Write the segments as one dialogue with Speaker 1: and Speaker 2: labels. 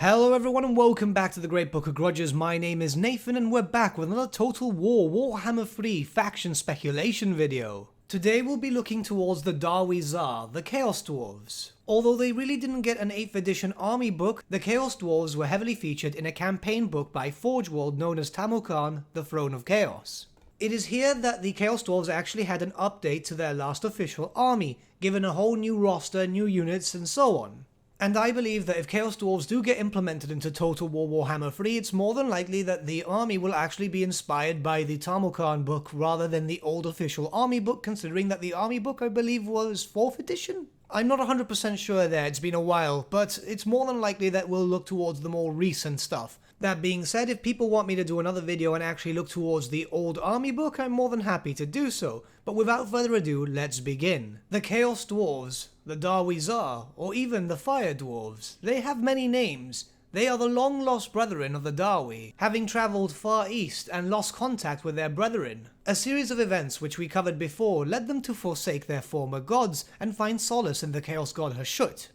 Speaker 1: Hello everyone and welcome back to the Great Book of Grudges. My name is Nathan and we're back with another Total War Warhammer 3 faction speculation video. Today we'll be looking towards the Dwarfs, the Chaos Dwarves. Although they really didn't get an 8th edition army book, the Chaos Dwarves were heavily featured in a campaign book by Forge World known as Tamokan, the Throne of Chaos. It is here that the Chaos Dwarves actually had an update to their last official army, given a whole new roster, new units and so on. And I believe that if Chaos Dwarves do get implemented into Total War Warhammer 3, it's more than likely that the army will actually be inspired by the Tamokan book rather than the old official army book, considering that the army book I believe was 4th edition? I'm not 100% sure there, it's been a while, but it's more than likely that we'll look towards the more recent stuff. That being said, if people want me to do another video and actually look towards the old army book, I'm more than happy to do so. But without further ado, let's begin. The Chaos Dwarves, the Dwarfs, or even the Fire Dwarves. They have many names. They are the long-lost brethren of the Dwarfs, having travelled far east and lost contact with their brethren. A series of events which we covered before led them to forsake their former gods and find solace in the Chaos God Hashut.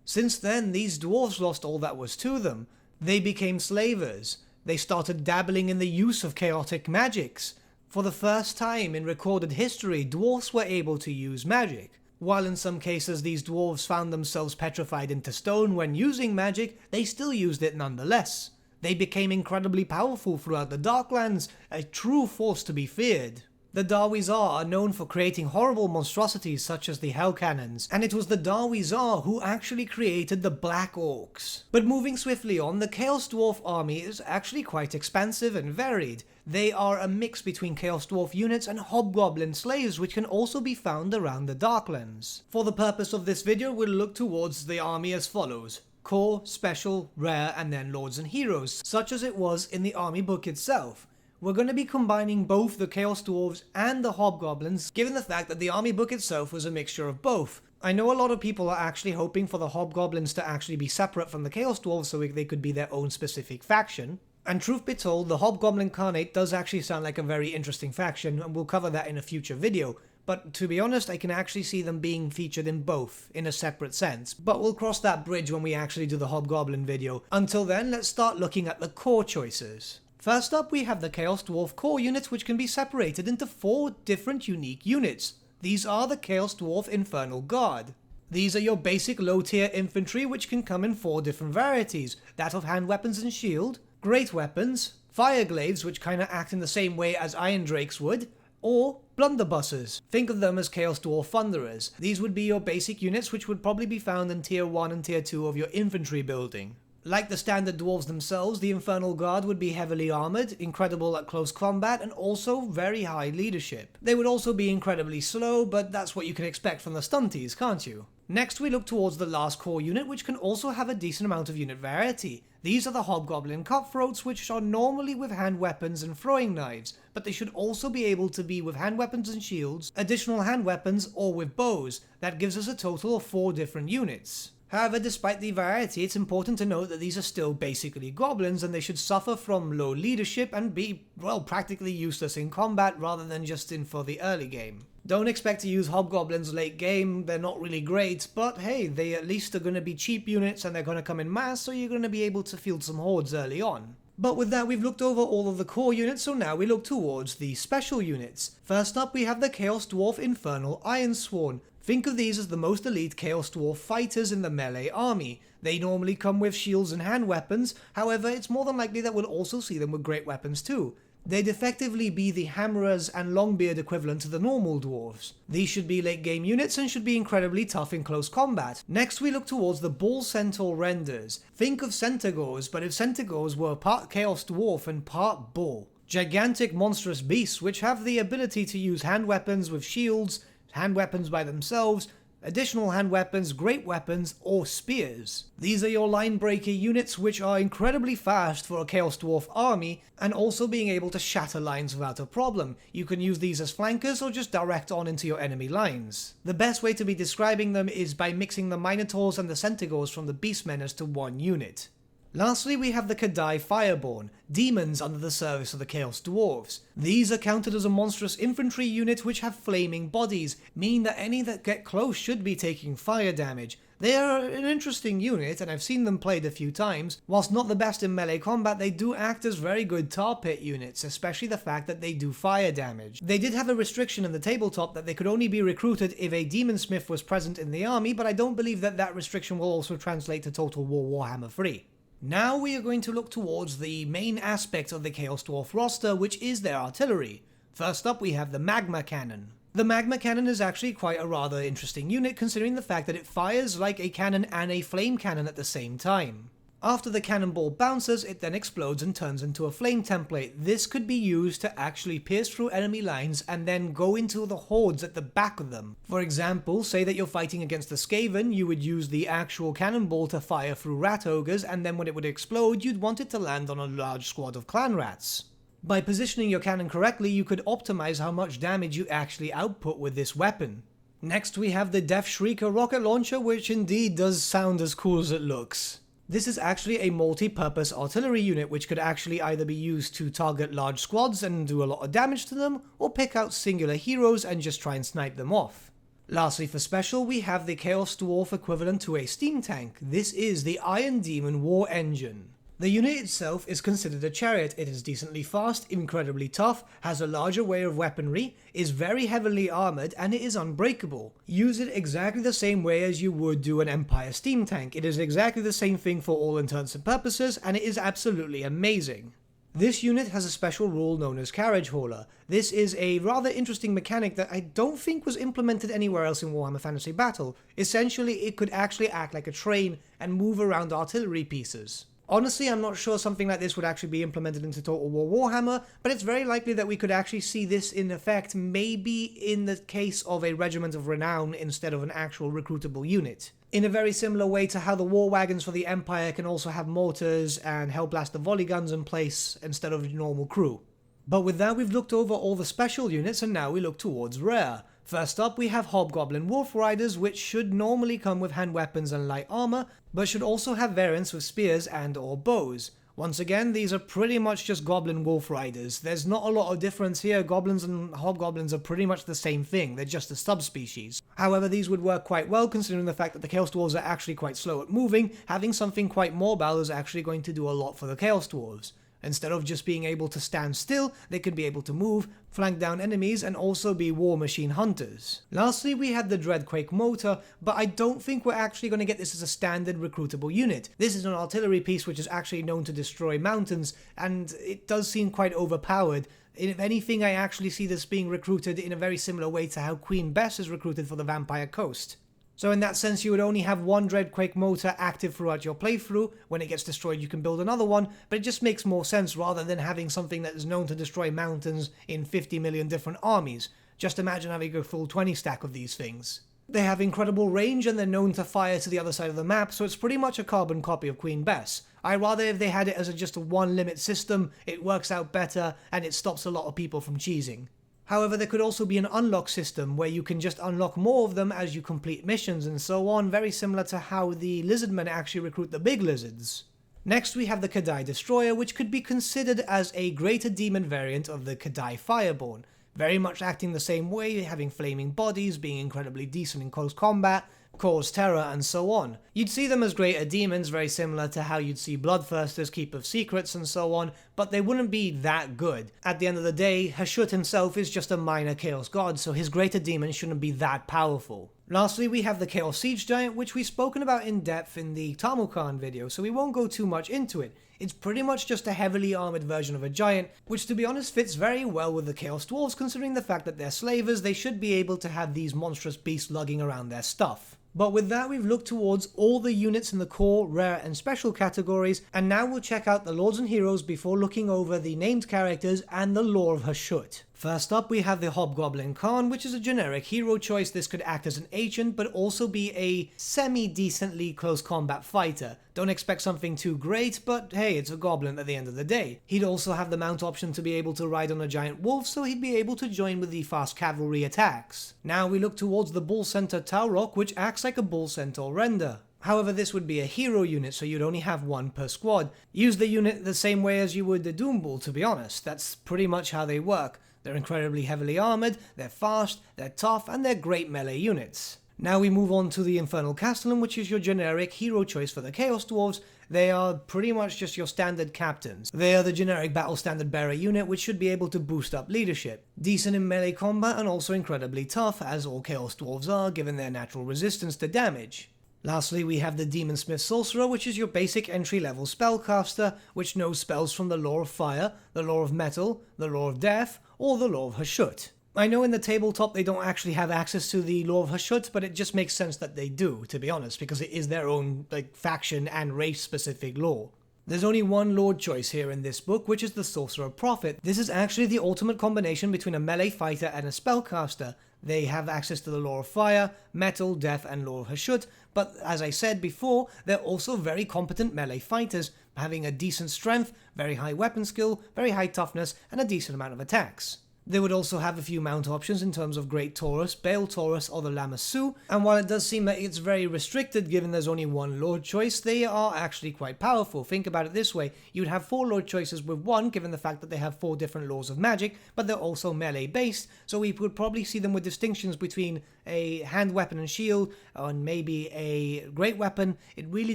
Speaker 1: Since then, these dwarves lost all that was to them. They became slavers. They started dabbling in the use of chaotic magics. For the first time in recorded history, dwarves were able to use magic. While in some cases these dwarves found themselves petrified into stone when using magic, they still used it nonetheless. They became incredibly powerful throughout the Darklands, a true force to be feared. The Dwarfs are known for creating horrible monstrosities such as the Hell Cannons, and it was the Dwarfs who actually created the Black Orcs. But moving swiftly on, the Chaos Dwarf army is actually quite expansive and varied. They are a mix between Chaos Dwarf units and Hobgoblin slaves which can also be found around the Darklands. For the purpose of this video, we'll look towards the army as follows: Core, Special, Rare, and then Lords and Heroes, such as it was in the army book itself. We're going to be combining both the Chaos Dwarves and the Hobgoblins, given the fact that the army book itself was a mixture of both. I know a lot of people are actually hoping for the Hobgoblins to actually be separate from the Chaos Dwarves so they could be their own specific faction. And truth be told, the Hobgoblin Incarnate does actually sound like a very interesting faction, and we'll cover that in a future video. But to be honest, I can actually see them being featured in both, in a separate sense. But we'll cross that bridge when we actually do the Hobgoblin video. Until then, let's start looking at the core choices. First up, we have the Chaos Dwarf core units, which can be separated into 4 different unique units. These are the Chaos Dwarf Infernal Guard. These are your basic low-tier infantry, which can come in 4 different varieties: that of hand weapons and shield, great weapons, fire glaives, which kinda act in the same way as Iron Drakes would, or blunderbusses. Think of them as Chaos Dwarf Thunderers. These would be your basic units, which would probably be found in tier 1 and tier 2 of your infantry building. Like the standard dwarves themselves, the Infernal Guard would be heavily armoured, incredible at close combat, and also very high leadership. They would also be incredibly slow, but that's what you can expect from the stunties, can't you? Next we look towards the last core unit, which can also have a decent amount of unit variety. These are the Hobgoblin Cutthroats, which are normally with hand weapons and throwing knives, but they should also be able to be with hand weapons and shields, additional hand weapons, or with bows. That gives us a total of 4 different units. However, despite the variety, it's important to note that these are still basically goblins and they should suffer from low leadership and be, well, practically useless in combat rather than just in for the early game. Don't expect to use Hobgoblins late game, they're not really great, but hey, they at least are going to be cheap units and they're going to come in mass, so you're going to be able to field some hordes early on. But with that, we've looked over all of the core units, so now we look towards the special units. First up, we have the Chaos Dwarf Infernal Ironsworn. Think of these as the most elite Chaos Dwarf fighters in the melee army. They normally come with shields and hand weapons, however it's more than likely that we'll also see them with great weapons too. They'd effectively be the Hammerers and Longbeard equivalent to the normal dwarves. These should be late game units and should be incredibly tough in close combat. Next we look towards the Bull Centaur Renders. Think of Centaurs, but if Centaurs were part Chaos Dwarf and part Bull. Gigantic monstrous beasts which have the ability to use hand weapons with shields, hand weapons by themselves, additional hand weapons, great weapons, or spears. These are your line breaker units which are incredibly fast for a Chaos Dwarf army and also being able to shatter lines without a problem. You can use these as flankers or just direct on into your enemy lines. The best way to be describing them is by mixing the Minotaurs and the Centaurs from the Beastmen as to one unit. Lastly, we have the Kadai Fireborn, demons under the service of the Chaos Dwarves. These are counted as a monstrous infantry unit which have flaming bodies, meaning that any that get close should be taking fire damage. They are an interesting unit, and I've seen them played a few times. Whilst not the best in melee combat, they do act as very good tar pit units, especially the fact that they do fire damage. They did have a restriction in the tabletop that they could only be recruited if a demon smith was present in the army, but I don't believe that that restriction will also translate to Total War Warhammer 3. Now we are going to look towards the main aspect of the Chaos Dwarf roster, which is their artillery. First up we have the Magma Cannon. The Magma Cannon is actually quite a rather interesting unit, considering the fact that it fires like a cannon and a flame cannon at the same time. After the cannonball bounces, it then explodes and turns into a flame template. This could be used to actually pierce through enemy lines and then go into the hordes at the back of them. For example, say that you're fighting against the Skaven, you would use the actual cannonball to fire through rat ogres, and then when it would explode, you'd want it to land on a large squad of clan rats. By positioning your cannon correctly, you could optimize how much damage you actually output with this weapon. Next we have the Death Shrieker rocket launcher, which indeed does sound as cool as it looks. This is actually a multi-purpose artillery unit which could actually either be used to target large squads and do a lot of damage to them, or pick out singular heroes and just try and snipe them off. Lastly, for special, we have the Chaos Dwarf equivalent to a steam tank. This is the Iron Demon War Engine. The unit itself is considered a chariot. It is decently fast, incredibly tough, has a large array of weaponry, is very heavily armoured, and it is unbreakable. Use it exactly the same way as you would do an Empire steam tank. It is exactly the same thing for all intents and purposes, and it is absolutely amazing. This unit has a special rule known as Carriage Hauler. This is a rather interesting mechanic that I don't think was implemented anywhere else in Warhammer Fantasy Battle. Essentially, it could actually act like a train and move around artillery pieces. Honestly, I'm not sure something like this would actually be implemented into Total War Warhammer, but it's very likely that we could actually see this in effect maybe in the case of a Regiment of Renown instead of an actual recruitable unit. In a very similar way to how the war wagons for the Empire can also have mortars and Hellblaster volley guns in place instead of normal crew. But with that, we've looked over all the special units, and now we look towards rare. First up, we have Hobgoblin Wolf Riders, which should normally come with hand weapons and light armor, but should also have variants with spears and or bows. Once again, these are pretty much just Goblin Wolf Riders. There's not a lot of difference here. Goblins and Hobgoblins are pretty much the same thing. They're just a subspecies. However, these would work quite well considering the fact that the Chaos Dwarves are actually quite slow at moving. Having something quite mobile is actually going to do a lot for the Chaos Dwarves. Instead of just being able to stand still, they could be able to move, flank down enemies, and also be war machine hunters. Lastly, we had the Dreadquake Motor, but I don't think we're actually going to get this as a standard recruitable unit. This is an artillery piece which is actually known to destroy mountains, and it does seem quite overpowered. If anything, I actually see this being recruited in a very similar way to how Queen Bess is recruited for the Vampire Coast. So in that sense, you would only have one Dreadquake motor active throughout your playthrough. When it gets destroyed, you can build another one, but it just makes more sense rather than having something that is known to destroy mountains in 50 million different armies. Just imagine having a full 20 stack of these things. They have incredible range and they're known to fire to the other side of the map, so it's pretty much a carbon copy of Queen Bess. I'd rather if they had it as just a one limit system, it works out better and it stops a lot of people from cheesing. However, there could also be an unlock system where you can just unlock more of them as you complete missions and so on, very similar to how the Lizardmen actually recruit the big lizards. Next we have the Kadai Destroyer, which could be considered as a greater demon variant of the Kadai Fireborn, very much acting the same way, having flaming bodies, being incredibly decent in close combat, cause terror, and so on. You'd see them as greater demons, very similar to how you'd see Bloodthirsters, Keep of Secrets, and so on, but they wouldn't be that good. At the end of the day, Hashut himself is just a minor Chaos God, so his greater demon shouldn't be that powerful. Lastly, we have the Chaos Siege Giant, which we've spoken about in depth in the Tamukhan video, so we won't go too much into it. It's pretty much just a heavily armoured version of a giant, which to be honest fits very well with the Chaos Dwarves considering the fact that they're slavers. They should be able to have these monstrous beasts lugging around their stuff. But with that, we've looked towards all the units in the core, rare, and special categories, and now we'll check out the lords and heroes before looking over the named characters and the lore of Hashut. First up, we have the Hobgoblin Khan, which is a generic hero choice. This could act as an agent, but also be a semi-decently close combat fighter. Don't expect something too great, but hey, it's a goblin at the end of the day. He'd also have the mount option to be able to ride on a giant wolf, so he'd be able to join with the fast cavalry attacks. Now we look towards the Bull Centaur Taurok, which acts like a Bull Centaur render. However, this would be a hero unit, so you'd only have one per squad. Use the unit the same way as you would the Doom Bull, to be honest. That's pretty much how they work. They're incredibly heavily armoured, they're fast, they're tough, and they're great melee units. Now we move on to the Infernal Castellan, which is your generic hero choice for the Chaos Dwarves. They are pretty much just your standard captains. They are the generic battle standard bearer unit, which should be able to boost up leadership. Decent in melee combat and also incredibly tough, as all Chaos Dwarves are, given their natural resistance to damage. Lastly, we have the Demonsmith Sorcerer, which is your basic entry-level spellcaster, which knows spells from the Lore of Fire, the Lore of Metal, the Lore of Death, or the Lore of Hashut. I know in the tabletop they don't actually have access to the Lore of Hashut, but it just makes sense that they do, to be honest, because it is their own faction and race-specific lore. There's only one lord choice here in this book, which is the Sorcerer Prophet. This is actually the ultimate combination between a melee fighter and a spellcaster. They have access to the Lore of Fire, Metal, Death, and Lore of Hashut, but as I said before, they're also very competent melee fighters, having a decent strength, very high weapon skill, very high toughness, and a decent amount of attacks. They would also have a few mount options in terms of Great Taurus, Bale Taurus, or the Lamassu, and while it does seem that it's very restricted given there's only one lord choice, they are actually quite powerful. Think about it this way, you'd have 4 lord choices with one, given the fact that they have 4 different laws of magic, but they're also melee based, so we would probably see them with distinctions between a hand weapon and shield, and maybe a great weapon. It really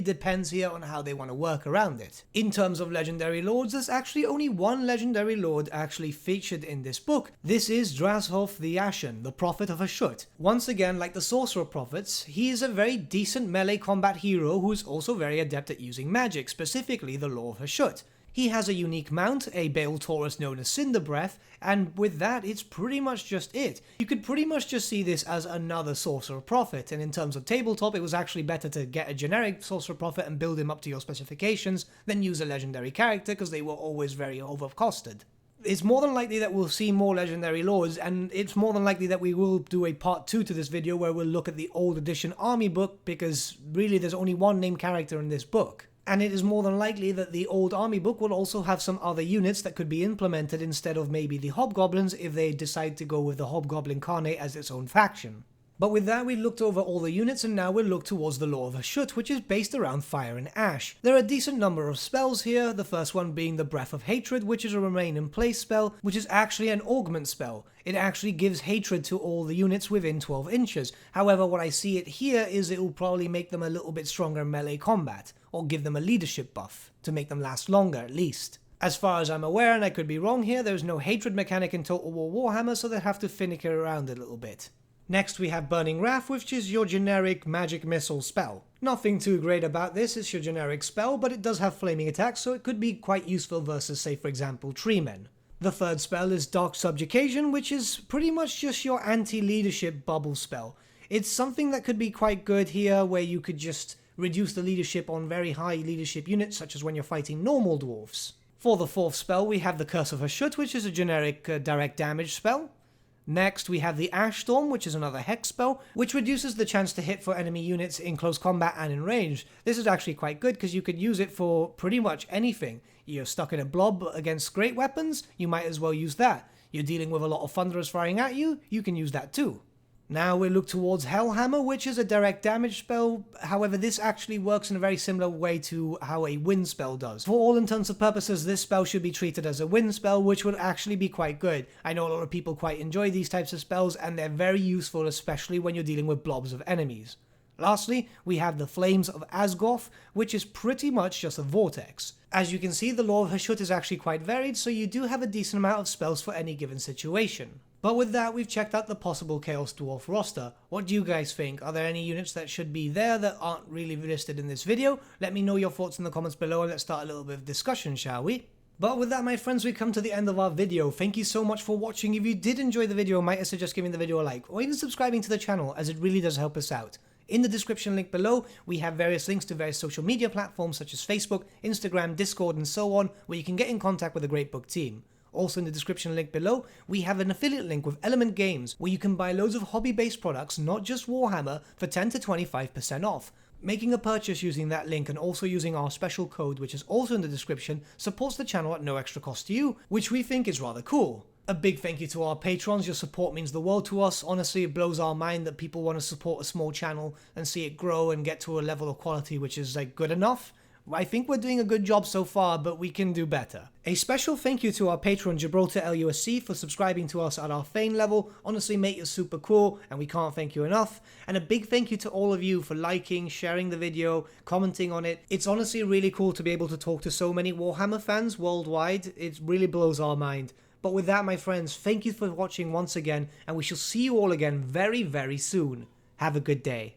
Speaker 1: depends here on how they want to work around it. In terms of legendary lords, there's actually only one legendary lord actually featured in this book. This is Drasholf the Ashen, the Prophet of Hashut. Once again, like the Sorcerer Prophets, he is a very decent melee combat hero who is also very adept at using magic, specifically the Lore of Hashut. He has a unique mount, a Bale Taurus known as Cinder Breath, and with that, it's pretty much just it. You could pretty much just see this as another Sorcerer Prophet, and in terms of tabletop, it was actually better to get a generic Sorcerer Prophet and build him up to your specifications than use a legendary character, because they were always very overcosted. It's more than likely that we'll see more legendary lords, and it's more than likely that we will do a part 2 to this video where we'll look at the old edition army book, because really there's only one named character in this book. And it is more than likely that the old army book will also have some other units that could be implemented instead of maybe the hobgoblins if they decide to go with the hobgoblin Khanate as its own faction. But with that, we looked over all the units, and now we'll look towards the Lore of Hashut, which is based around fire and ash. There are a decent number of spells here, the first one being the Breath of Hatred, which is a remain in place spell, which is actually an augment spell. It actually gives hatred to all the units within 12 inches. However, what I see it here is it will probably make them a little bit stronger in melee combat, or give them a leadership buff, to make them last longer at least. As far as I'm aware, and I could be wrong here, there's no hatred mechanic in Total War Warhammer, so they have to finicky around a little bit. Next we have Burning Wrath, which is your generic magic missile spell. Nothing too great about this, it's your generic spell, but it does have flaming attacks, so it could be quite useful versus, say for example, Treemen. The third spell is Dark Subjugation, which is pretty much just your anti-leadership bubble spell. It's something that could be quite good here, where you could just reduce the leadership on very high leadership units, such as when you're fighting normal dwarves. For the fourth spell, we have the Curse of Hashut, which is a generic direct damage spell. Next, we have the Ash Storm, which is another hex spell, which reduces the chance to hit for enemy units in close combat and in range. This is actually quite good because you could use it for pretty much anything. You're stuck in a blob against great weapons, you might as well use that. You're dealing with a lot of thunderers firing at you, you can use that too. Now we look towards Hellhammer, which is a direct damage spell. However, this actually works in a very similar way to how a wind spell does. For all intents and purposes, this spell should be treated as a wind spell, which would actually be quite good. I know a lot of people quite enjoy these types of spells, and they're very useful, especially when you're dealing with blobs of enemies. Lastly, we have the Flames of Asgoth, which is pretty much just a vortex. As you can see, the Lore of Hashut is actually quite varied, so you do have a decent amount of spells for any given situation. But with that, we've checked out the possible Chaos Dwarf roster. What do you guys think? Are there any units that should be there that aren't really listed in this video? Let me know your thoughts in the comments below, and let's start a little bit of discussion, shall we? But with that, my friends, we come to the end of our video. Thank you so much for watching. If you did enjoy the video, might I suggest giving the video a like, or even subscribing to the channel, as it really does help us out. In the description link below, we have various links to various social media platforms such as Facebook, Instagram, Discord, and so on, where you can get in contact with the Great Book team. Also in the description link below, we have an affiliate link with Element Games, where you can buy loads of hobby-based products, not just Warhammer, for 10 to 25% off. Making a purchase using that link and also using our special code, which is also in the description, supports the channel at no extra cost to you, which we think is rather cool. A big thank you to our patrons. Your support means the world to us. Honestly, it blows our mind that people want to support a small channel and see it grow and get to a level of quality which is good enough. I think we're doing a good job so far, but we can do better. A special thank you to our patron Gibraltar LUSC for subscribing to us at our Fane level. Honestly, mate, you're super cool, and we can't thank you enough. And a big thank you to all of you for liking, sharing the video, commenting on it. It's honestly really cool to be able to talk to so many Warhammer fans worldwide. It really blows our mind. But with that, my friends, thank you for watching once again, and we shall see you all again very, very soon. Have a good day.